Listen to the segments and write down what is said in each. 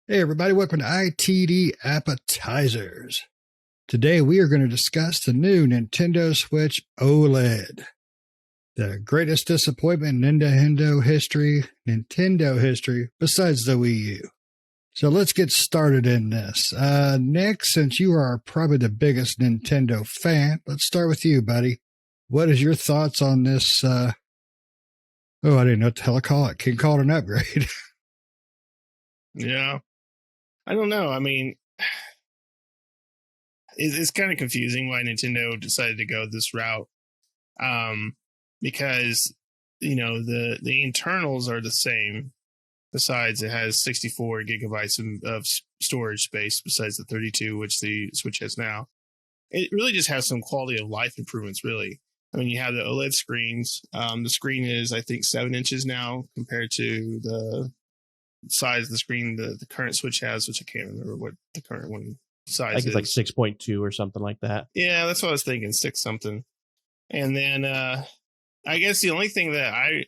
Hey everybody, welcome to ITD Appetizers. Today we are going to discuss the new Nintendo Switch OLED. The greatest disappointment in Nintendo history, besides the Wii U. So let's get started in this. Nick, since you are probably the biggest Nintendo fan, let's start with you, buddy. What is your thoughts on this? I didn't know what the hell to call it. Can call it an upgrade. Yeah. I don't know. I mean, it's kind of confusing why Nintendo decided to go this route. Because, the internals are the same. Besides, it has 64 gigabytes of storage space besides the 32, which the Switch has now. It really just has some quality of life improvements, really. I mean, you have the OLED screens. The screen is, I think, 7 inches now compared to the size of the screen the current Switch has, which I can't remember what the current one size is. It's like 6.2 or something like that. Yeah, that's what I was thinking, 6 something. And then I guess the only thing that I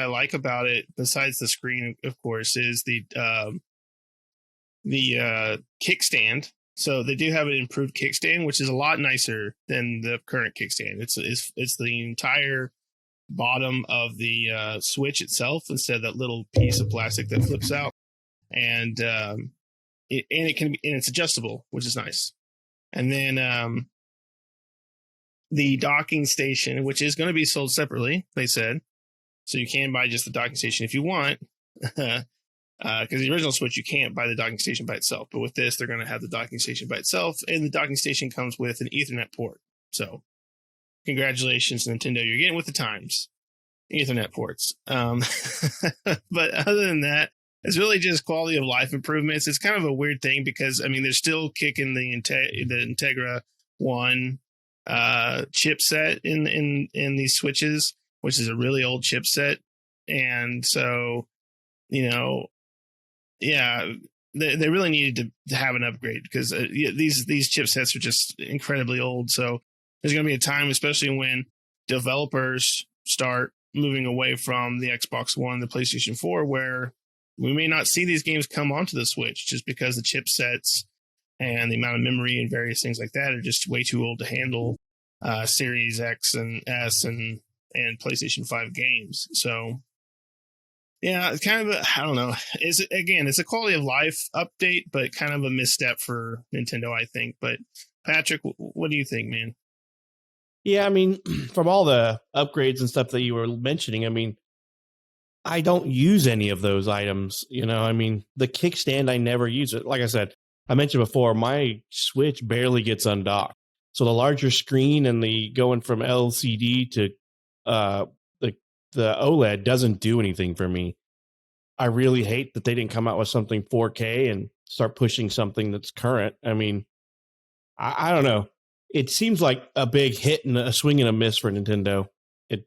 like about it, besides the screen, of course, is the kickstand. So they do have an improved kickstand, which is a lot nicer than the current kickstand. It's the entire bottom of the Switch itself instead of that little piece of plastic that flips out, and it's adjustable, which is nice. And then the docking station, which is going to be sold separately, they said, so you can buy just the docking station if you want, because the original Switch you can't buy the docking station by itself, but with this they're going to have the docking station by itself, and the docking station comes with an Ethernet port. So congratulations, Nintendo, you're getting with the times. Ethernet ports. But other than that, it's really just quality of life improvements. It's kind of a weird thing because, I mean, they're still kicking the Integra 1 chipset in these Switches, which is a really old chipset. And so, they really needed to have an upgrade because these chipsets are just incredibly old. So there's going to be a time, especially when developers start moving away from the Xbox One, the PlayStation 4, where we may not see these games come onto the Switch just because the chipsets and the amount of memory and various things like that are just way too old to handle Series X and S and PlayStation 5 games. So yeah, it's kind of I don't know. It's a quality of life update, but kind of a misstep for Nintendo, I think. But Patrick, what do you think, man? Yeah, I mean, from all the upgrades and stuff that you were mentioning, I mean, I don't use any of those items. I mean, the kickstand, I never use it. Like I said, I mentioned before, my Switch barely gets undocked. So the larger screen and the going from LCD to the OLED doesn't do anything for me. I really hate that they didn't come out with something 4K and start pushing something that's current. I mean, I don't know. It seems like a big hit and a swing and a miss for Nintendo.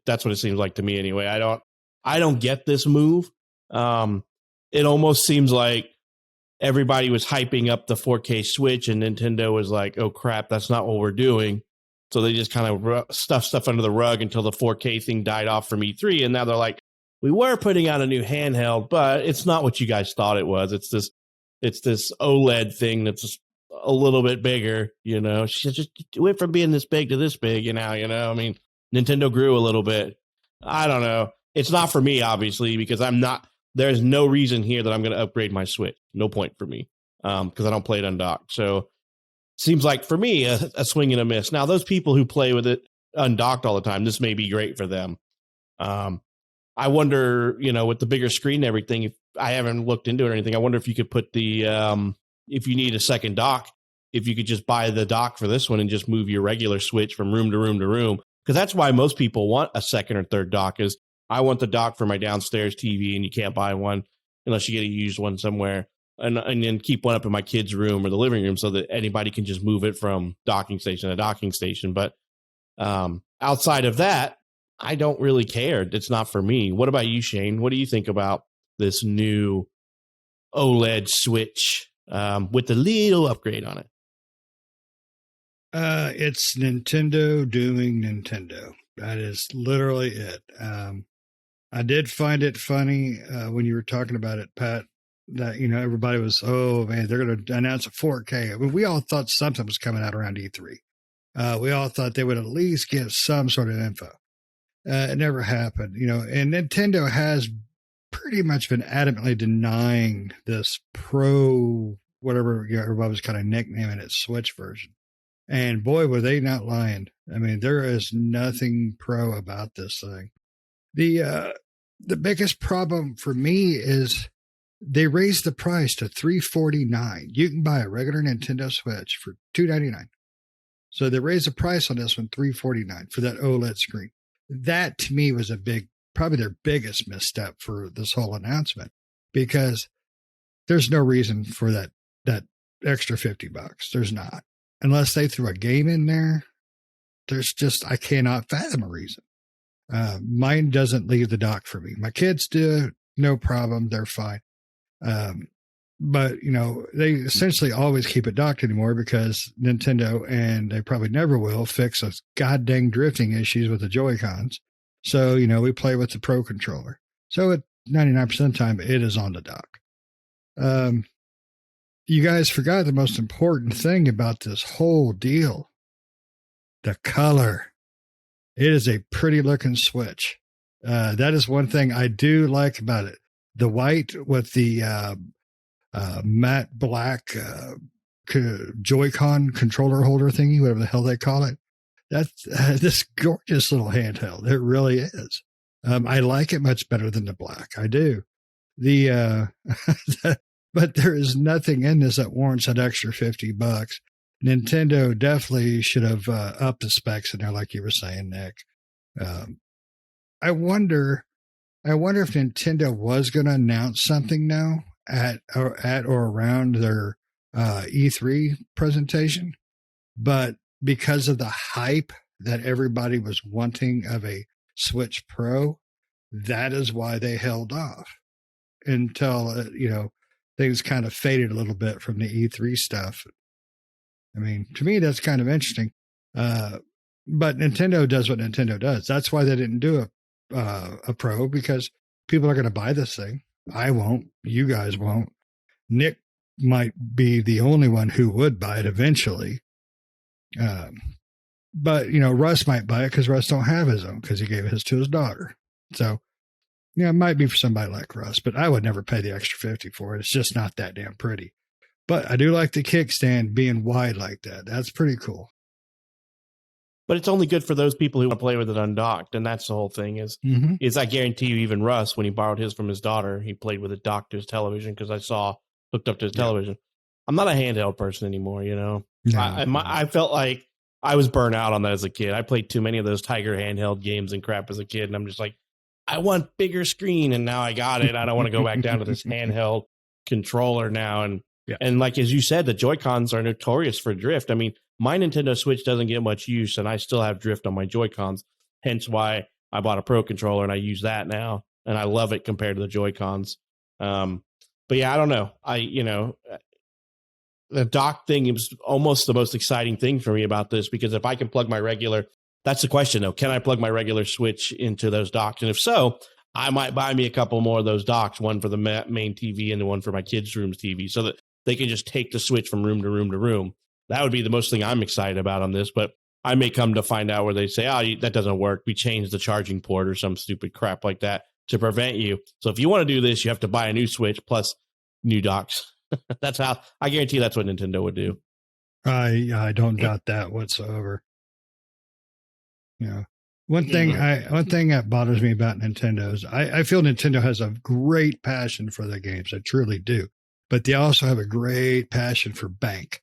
That's what it seems like to me anyway. I don't get this move. It almost seems like everybody was hyping up the 4K Switch and Nintendo was like, oh crap, that's not what we're doing. So they just kind of stuffed stuff under the rug until the 4K thing died off from E3. And now they're like, we were putting out a new handheld, but it's not what you guys thought it was. It's this OLED thing that's a little bit bigger, She just went from being this big to this big, I mean, Nintendo grew a little bit. I don't know. It's not for me, obviously, because there's no reason here that I'm going to upgrade my Switch. No point for me, because I don't play it undocked. So seems like for me, a swing and a miss. Now, those people who play with it undocked all the time, this may be great for them. I wonder, with the bigger screen and everything, if I haven't looked into it or anything, I wonder if you could put if you need a second dock, if you could just buy the dock for this one and just move your regular Switch from room to room to room. Because that's why most people want a second or third dock is I want the dock for my downstairs TV and you can't buy one unless you get a used one somewhere. And then keep one up in my kid's room or the living room so that anybody can just move it from docking station to docking station. But outside of that, I don't really care. It's not for me. What about you, Shane? What do you think about this new OLED Switch with the little upgrade on it? It's Nintendo doing Nintendo. That is literally it. I did find it funny when you were talking about it, Pat, that, everybody was, oh man, they're going to announce a 4K. I mean, we all thought something was coming out around E3. We all thought they would at least give some sort of info. It never happened, and Nintendo has pretty much been adamantly denying this Pro, whatever everybody was kind of nicknaming it, Switch version. And boy, were they not lying. I mean, there is nothing pro about this thing. The biggest problem for me is they raised the price to $349. You can buy a regular Nintendo Switch for $299. So they raised the price on this one, $349 for that OLED screen. That to me was probably their biggest misstep for this whole announcement, because there's no reason for that extra $50. There's not. Unless they threw a game in there, I cannot fathom a reason. Mine doesn't leave the dock for me. My kids do, no problem. They're fine. But, they essentially always keep it docked anymore because Nintendo, and they probably never will, fix those goddamn drifting issues with the Joy-Cons. So, we play with the Pro controller. So at 99% of the time, it is on the dock. You guys forgot the most important thing about this whole deal. The color. It is a pretty looking Switch. That is one thing I do like about it. The white with the matte black Joy-Con controller holder thingy, whatever the hell they call it. That's this gorgeous little handheld. It really is. I like it much better than the black. I do. But there is nothing in this that warrants that extra $50. Nintendo definitely should have upped the specs in there, like you were saying, Nick. I wonder if Nintendo was going to announce something now at or around their E3 presentation, but because of the hype that everybody was wanting of a Switch Pro, that is why they held off until things kind of faded a little bit from the E3 stuff. I mean, to me, that's kind of interesting. But Nintendo does what Nintendo does. That's why they didn't do a Pro, because people are going to buy this thing. I won't. You guys won't. Nick might be the only one who would buy it eventually. But, Russ might buy it because Russ don't have his own because he gave his to his daughter. So, it might be for somebody like Russ, but I would never pay the extra $50 for it. It's just not that damn pretty. But I do like the kickstand being wide like that. That's pretty cool. But it's only good for those people who want to play with it undocked. And that's the whole thing is I guarantee you, even Russ, when he borrowed his from his daughter, he played with it docked to his television because I saw hooked up to his television. I'm not a handheld person anymore, No. I felt like I was burnt out on that as a kid. I played too many of those Tiger handheld games and crap as a kid. And I'm just like, I want bigger screen. And now I got it. I don't want to go back down to this handheld controller now. And like, as you said, the Joy-Cons are notorious for drift. I mean, my Nintendo Switch doesn't get much use and I still have drift on my Joy-Cons. Hence why I bought a Pro controller and I use that now. And I love it compared to the Joy-Cons. But yeah, I don't know. The dock thing is almost the most exciting thing for me about this, because if I can plug my regular, that's the question though. Can I plug my regular Switch into those docks? And if so, I might buy me a couple more of those docks, one for the main TV and the one for my kids' room's TV, so that they can just take the Switch from room to room to room. That would be the most thing I'm excited about on this, but I may come to find out where they say, that doesn't work. We changed the charging port or some stupid crap like that to prevent you. So if you want to do this, you have to buy a new Switch plus new docks. That's how I guarantee that's what Nintendo would do. I don't doubt that whatsoever. One thing that bothers me about Nintendo is I feel Nintendo has a great passion for their games. I truly do. But they also have a great passion for bank.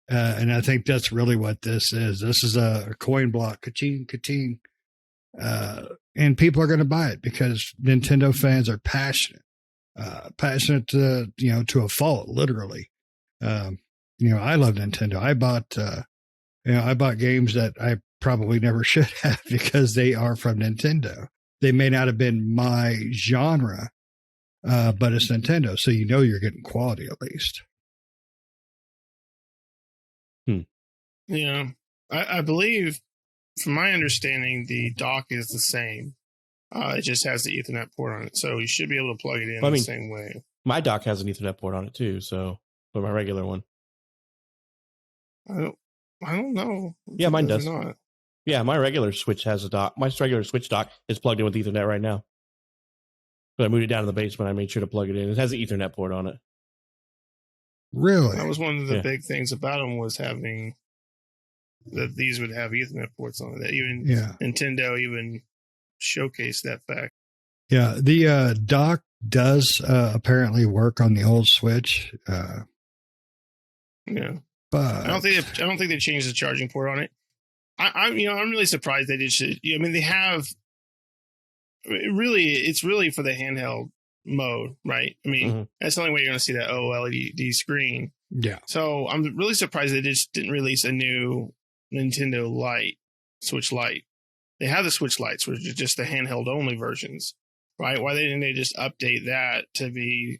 And I think that's really what this is. This is a coin block, ka-ching, ka-ching. And people are going to buy it because Nintendo fans are passionate to a fault, literally. I love Nintendo. I bought games that I probably never should have because they are from Nintendo. They may not have been my genre, but it's Nintendo, so you're getting quality at least. Yeah, I believe, from my understanding, the dock is the same. It just has the Ethernet port on it, so you should be able to plug it in the same way. My dock has an Ethernet port on it too, so for my regular one. I don't know. Yeah, mine does. Or not. Yeah, my regular Switch has a dock. My regular Switch dock is plugged in with Ethernet right now. But I moved it down to the basement. I made sure to plug it in. It has an Ethernet port on it. Really? That was one of the big things about them, was having that these would have Ethernet ports on it. That even Nintendo even showcased that fact. Yeah, the dock does apparently work on the old Switch. Yeah, but I don't think they changed the charging port on it. I'm really surprised they did. I mean, they have. It's really for the handheld mode, right? I mean, that's the only way you're going to see that OLED screen. Yeah. So I'm really surprised they just didn't release a new Nintendo Lite, Switch Lite. They have the Switch Lites, which are just the handheld only versions, right? Why didn't they just update that to be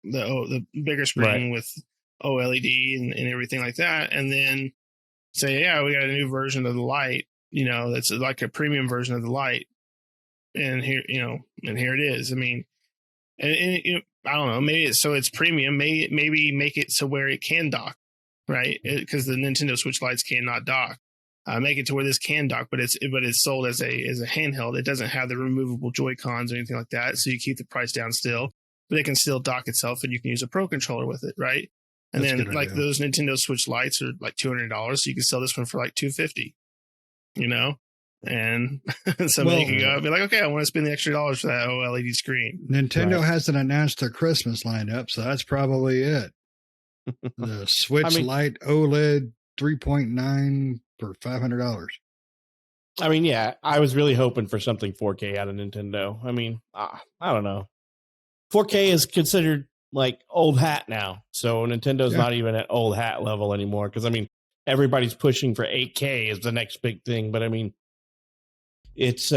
the bigger screen with OLED and everything like that, and then say, yeah, we got a new version of the Lite, that's like a premium version of the Lite. And here, and here it is. I mean, and I don't know. Maybe it's premium. Maybe make it so where it can dock, right? Because the Nintendo Switch Lites cannot dock. Make it to where this can dock, but it's sold as a handheld. It doesn't have the removable Joy-Cons or anything like that, so you keep the price down still. But it can still dock itself, and you can use a Pro controller with it, right? And then like those Nintendo Switch Lites are like $200, so you can sell this one for like $250. And somebody can go and be like, okay, I want to spend the extra dollars for that OLED screen. Nintendo hasn't announced their Christmas lineup, so that's probably it. The Switch Lite OLED 3.9 for $500. I mean, yeah, I was really hoping for something 4K out of Nintendo. I mean, I don't know. 4K is considered like old hat now. So Nintendo's not even at old hat level anymore. Because, I mean, everybody's pushing for 8K is the next big thing. But, I mean, it's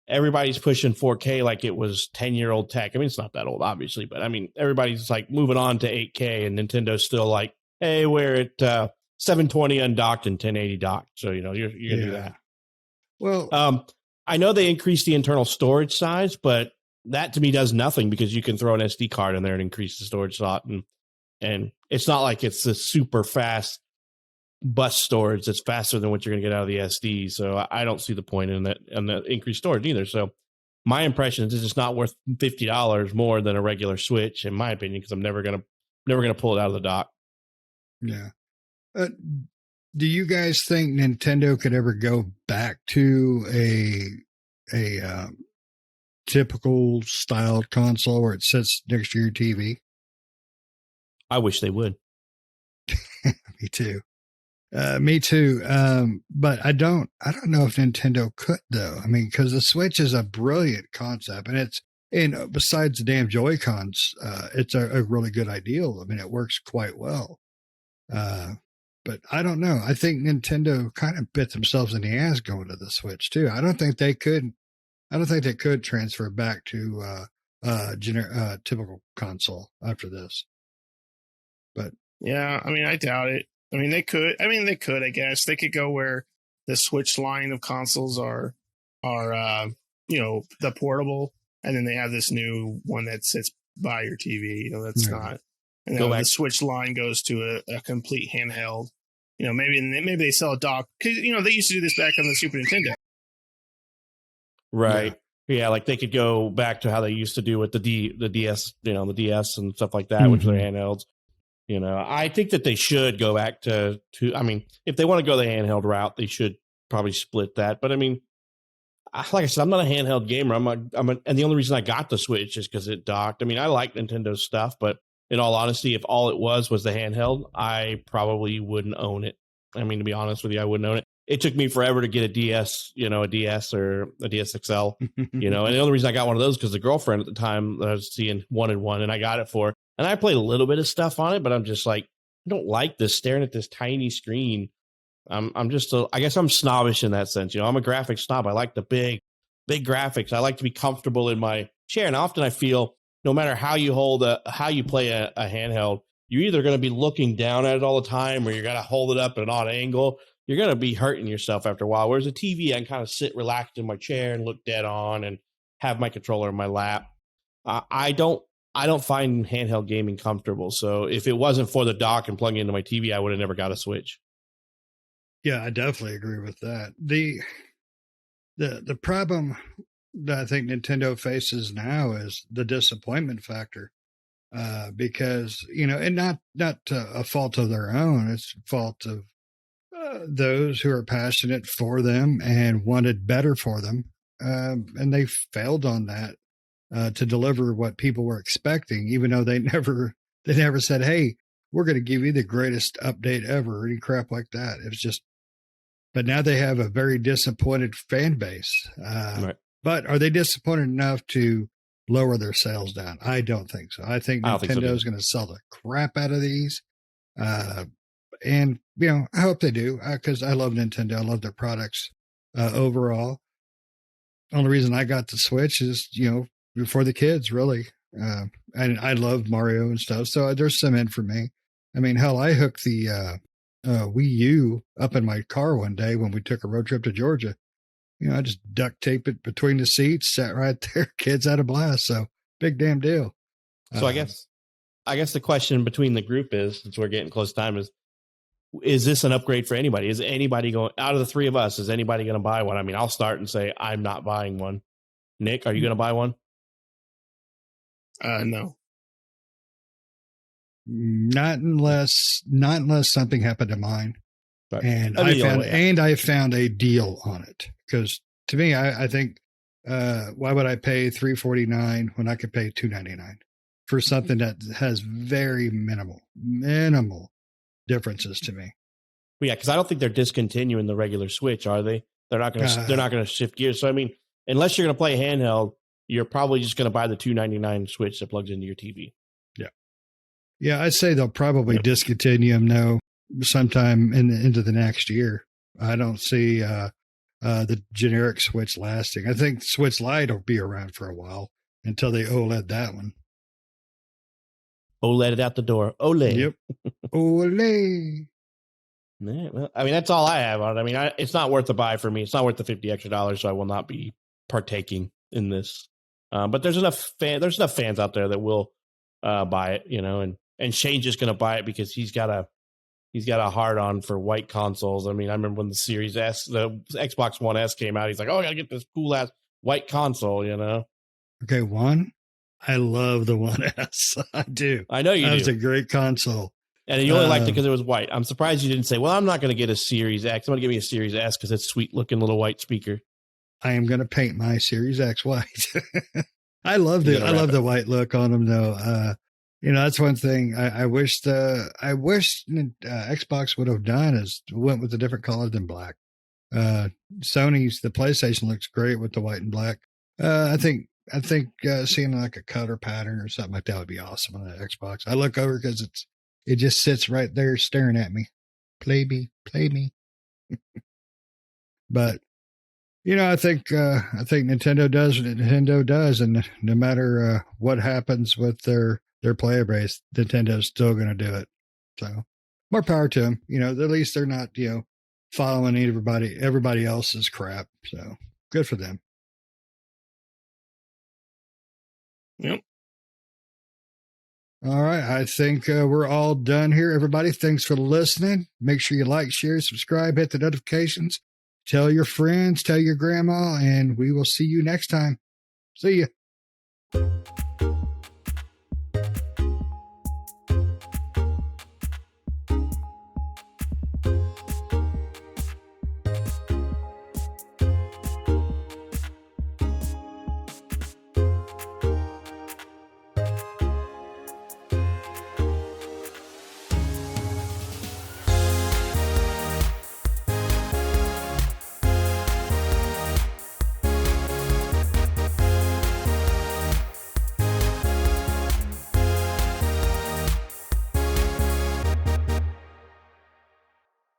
everybody's pushing 4K like it was 10-year-old tech. I mean, it's not that old, obviously, but I mean, everybody's like moving on to 8K, and Nintendo's still like, hey, we're at 720 undocked and 1080 docked. So, you're gonna do that. Well, I know they increased the internal storage size, but that to me does nothing, because you can throw an SD card in there and increase the storage slot, and it's not like it's a super fast bus storage that's faster than what you're going to get out of the SD. So I don't see the point in that, and the increased storage either. So my impression is it's just not worth $50 more than a regular Switch, in my opinion, because I'm never going to pull it out of the dock. Yeah. Do you guys think Nintendo could ever go back to a typical styled console where it sits next to your TV? I wish they would. Me too. Me too. But I don't know if Nintendo could, though. I mean, because the Switch is a brilliant concept, and besides the damn Joy-Cons, it's a really good ideal. I mean, it works quite well. But I don't know. I think Nintendo kind of bit themselves in the ass going to the Switch too. I don't think they could transfer back to typical console after this. But yeah, I mean, I doubt it. I mean, they could. I guess they could go where the Switch line of consoles are the portable, and then they have this new one that sits by your TV. That's not. And then the Switch line goes to a complete handheld. Maybe they sell a dock, because they used to do this back on the Super Nintendo. Right. Yeah, like they could go back to how they used to do with the DS, the DS and stuff like that, which are handhelds. I think that they should go back to. I mean, if they want to go the handheld route, they should probably split that. But I mean, like I said, I'm not a handheld gamer. And the only reason I got the Switch is because it docked. I mean, I like Nintendo stuff, but in all honesty, if all it was the handheld, I probably wouldn't own it. I mean, to be honest with you, I wouldn't own it. It took me forever to get a DS, a DS or a DS XL, and the only reason I got one of those because the girlfriend at the time that I was seeing wanted one, and I got it for her. And I played a little bit of stuff on it, but I'm just like, I don't like this staring at this tiny screen. I guess I'm snobbish in that sense. I'm a graphics snob. I like the big graphics. I like to be comfortable in my chair. And often I feel no matter how you play a handheld, you're either going to be looking down at it all the time, or you're going to hold it up at an odd angle. You're going to be hurting yourself after a while. Whereas a TV, I can kind of sit relaxed in my chair and look dead on and have my controller in my lap. I don't I don't find handheld gaming comfortable. So if it wasn't for the dock and plugging into my TV, I would have never got a Switch. Yeah, I definitely agree with that. The problem that I think Nintendo faces now is the disappointment factor. Because, and not a fault of their own, it's a fault of those who are passionate for them and wanted better for them. And they failed on that to deliver what people were expecting, even though they never said, hey, we're going to give you the greatest update ever, or any crap like that. It was just, but now they have a very disappointed fan base. Right. But are they disappointed enough to lower their sales down? I don't think so. I think Nintendo is going to sell the crap out of these. And, I hope they do, because I love Nintendo. I love their products overall. Only reason I got the Switch is, for the kids, really. And I love Mario and stuff. So there's some in for me. I mean, hell, I hooked the Wii U up in my car one day when we took a road trip to Georgia. I just duct tape it between the seats, sat right there. Kids had a blast. So big damn deal. So I guess the question between the group is, since we're getting close to time, is this an upgrade for anybody? Is anybody going, out of the three of us, is anybody going to buy one? I mean, I'll start and say I'm not buying one. Nick, are you going to buy one? No. Not unless something happened to mine. Right. And I found a deal on it, because to me, I think, why would I pay $349 when I could pay $299 for something that has very minimal differences to me? Well, yeah, because I don't think they're discontinuing the regular Switch, are they? They're not going to shift gears. So I mean, unless you're going to play handheld, you're probably just going to buy the $299 Switch that plugs into your TV. Yeah, I'd say they'll probably discontinue them now sometime into the next year. I don't see the generic Switch lasting. I think Switch Lite will be around for a while until they OLED that one. OLED it out the door. OLED. Yep. OLED. Yeah, well, I mean, that's all I have on it. I mean, it's not worth the buy for me. It's not worth the $50 extra, so I will not be partaking in this. But there's enough fans out there that will buy it, and Shane's just going to buy it because he's got a hard on for white consoles. I mean, I remember when the Series S, the Xbox One S came out, he's like, oh, I got to get this cool ass white console, Okay, I love the One S. I do. I know you do. That was a great console. And you only liked it because it was white. I'm surprised you didn't say, well, I'm not going to get a Series X. I'm going to give me a Series S because it's sweet looking little white speaker. I am going to paint my Series X white. I love the white look on them, though. That's one thing I wish Xbox would have done is went with a different color than black. The PlayStation looks great with the white and black. I think seeing like a color pattern or something like that would be awesome on the Xbox. I look over because it just sits right there staring at me. Play me. But I think Nintendo does what Nintendo does, and no matter what happens with their player base, Nintendo's still going to do it. So more power to them. At least they're not following everybody else's crap. So good for them. Yep. All right. I think we're all done here. Everybody, thanks for listening. Make sure you like, share, subscribe, hit the notifications. Tell your friends, tell your grandma, and we will see you next time. See ya.